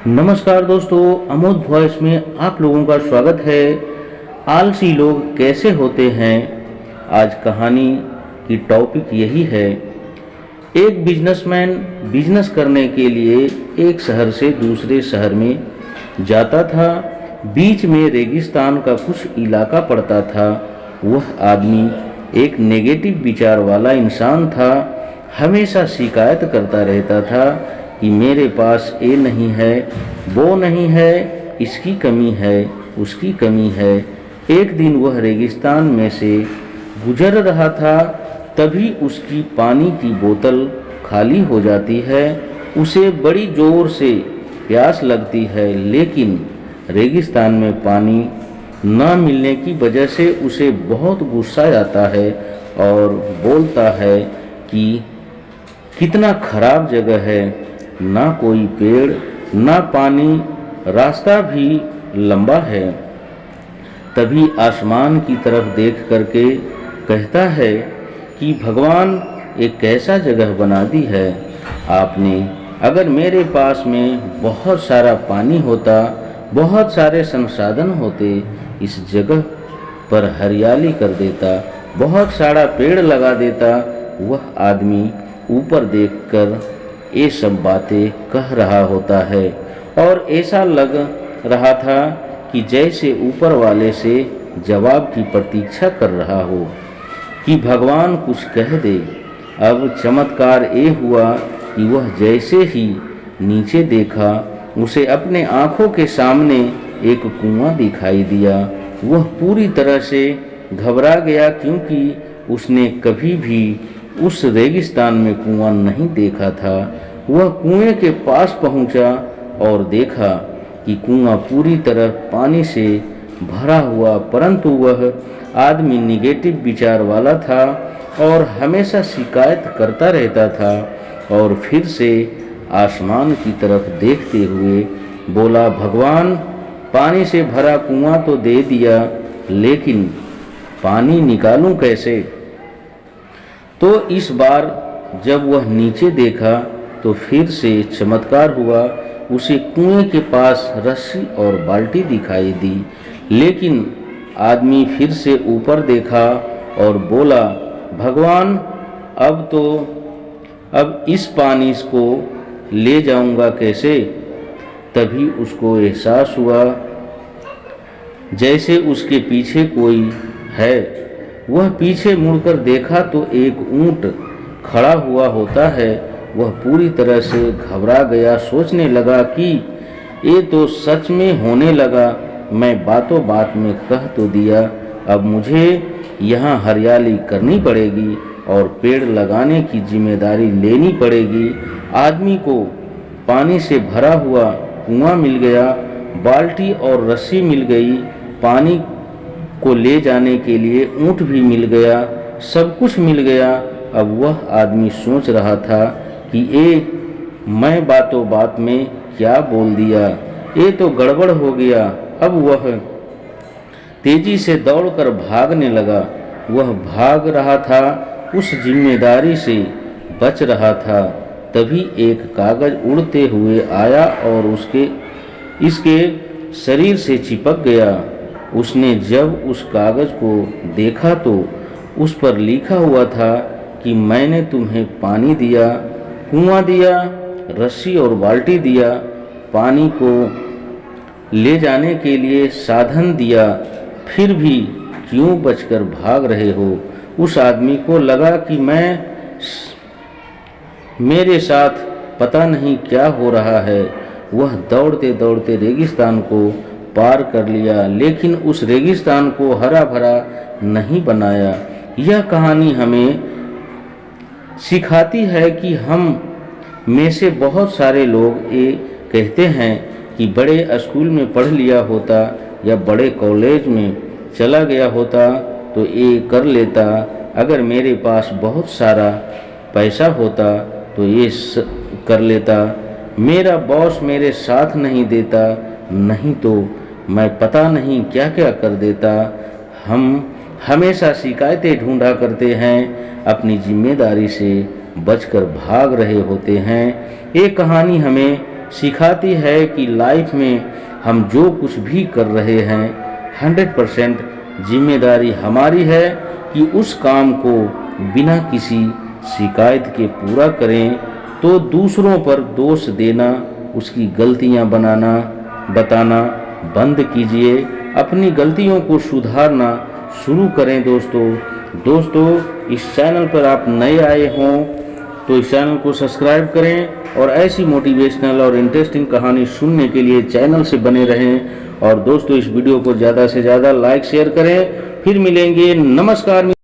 नमस्कार दोस्तों, अमोद वॉइस में आप लोगों का स्वागत है। आलसी लोग कैसे होते हैं, आज कहानी की टॉपिक यही है। एक बिजनेसमैन बिजनेस करने के लिए एक शहर से दूसरे शहर में जाता था। बीच में रेगिस्तान का कुछ इलाका पड़ता था। वह आदमी एक नेगेटिव विचार वाला इंसान था। हमेशा शिकायत करता रहता था कि मेरे पास ये नहीं है, वो नहीं है, इसकी कमी है, उसकी कमी है। एक दिन वह रेगिस्तान में से गुजर रहा था, तभी उसकी पानी की बोतल खाली हो जाती है। उसे बड़ी जोर से प्यास लगती है, लेकिन रेगिस्तान में पानी न मिलने की वजह से उसे बहुत गुस्सा आता है और बोलता है कि कितना खराब जगह है, ना कोई पेड़, ना पानी, रास्ता भी लंबा है। तभी आसमान की तरफ देख करके कहता है कि भगवान एक कैसा जगह बना दी है आपने। अगर मेरे पास में बहुत सारा पानी होता, बहुत सारे संसाधन होते, इस जगह पर हरियाली कर देता, बहुत सारा पेड़ लगा देता। वह आदमी ऊपर देखकर ये सब बातें कह रहा होता है और ऐसा लग रहा था कि जैसे ऊपर वाले से जवाब की प्रतीक्षा कर रहा हो कि भगवान कुछ कह दे। अब चमत्कार ये हुआ कि वह जैसे ही नीचे देखा, उसे अपने आँखों के सामने एक कुआं दिखाई दिया। वह पूरी तरह से घबरा गया, क्योंकि उसने कभी भी उस रेगिस्तान में कुआं नहीं देखा था। वह कुएं के पास पहुंचा और देखा कि कुआं पूरी तरह पानी से भरा हुआ, परंतु वह आदमी निगेटिव विचार वाला था और हमेशा शिकायत करता रहता था। और फिर से आसमान की तरफ देखते हुए बोला, भगवान पानी से भरा कुआं तो दे दिया, लेकिन पानी निकालूं कैसे? तो इस बार जब वह नीचे देखा तो फिर से चमत्कार हुआ। उसे कुएं के पास रस्सी और बाल्टी दिखाई दी, लेकिन आदमी फिर से ऊपर देखा और बोला, भगवान अब इस पानी को ले जाऊंगा कैसे? तभी उसको एहसास हुआ जैसे उसके पीछे कोई है। वह पीछे मुड़कर देखा तो एक ऊंट खड़ा हुआ होता है। वह पूरी तरह से घबरा गया, सोचने लगा कि ये तो सच में होने लगा। मैं बातों बात में कह तो दिया, अब मुझे यहाँ हरियाली करनी पड़ेगी और पेड़ लगाने की जिम्मेदारी लेनी पड़ेगी। आदमी को पानी से भरा हुआ कुआं मिल गया, बाल्टी और रस्सी मिल गई, पानी को ले जाने के लिए ऊंट भी मिल गया, सब कुछ मिल गया। अब वह आदमी सोच रहा था कि मैं बातों बात में क्या बोल दिया, ये तो गड़बड़ हो गया। अब वह तेजी से दौड़कर भागने लगा। वह भाग रहा था, उस जिम्मेदारी से बच रहा था। तभी एक कागज उड़ते हुए आया और इसके शरीर से चिपक गया। उसने जब उस कागज को देखा तो उस पर लिखा हुआ था कि मैंने तुम्हें पानी दिया, कुआं दिया, रस्सी और बाल्टी दिया, पानी को ले जाने के लिए साधन दिया, फिर भी क्यों बचकर भाग रहे हो? उस आदमी को लगा कि मेरे साथ पता नहीं क्या हो रहा है। वह दौड़ते दौड़ते रेगिस्तान को पार कर लिया, लेकिन उस रेगिस्तान को हरा भरा नहीं बनाया। यह कहानी हमें सिखाती है कि हम में से बहुत सारे लोग ये कहते हैं कि बड़े स्कूल में पढ़ लिया होता या बड़े कॉलेज में चला गया होता तो ये कर लेता, अगर मेरे पास बहुत सारा पैसा होता तो ये कर लेता, मेरा बॉस मेरे साथ नहीं देता, नहीं तो मैं पता नहीं क्या क्या कर देता। हम हमेशा शिकायतें ढूंढा करते हैं, अपनी जिम्मेदारी से बचकर भाग रहे होते हैं। ये कहानी हमें सिखाती है कि लाइफ में हम जो कुछ भी कर रहे हैं 100% जिम्मेदारी हमारी है कि उस काम को बिना किसी शिकायत के पूरा करें। तो दूसरों पर दोष देना, उसकी गलतियां बताना बंद कीजिए। अपनी गलतियों को सुधारना शुरू करें। दोस्तों इस चैनल पर आप नए आए हों तो इस चैनल को सब्सक्राइब करें और ऐसी मोटिवेशनल और इंटरेस्टिंग कहानी सुनने के लिए चैनल से बने रहें। और दोस्तों इस वीडियो को ज़्यादा से ज़्यादा लाइक शेयर करें। फिर मिलेंगे। नमस्कार।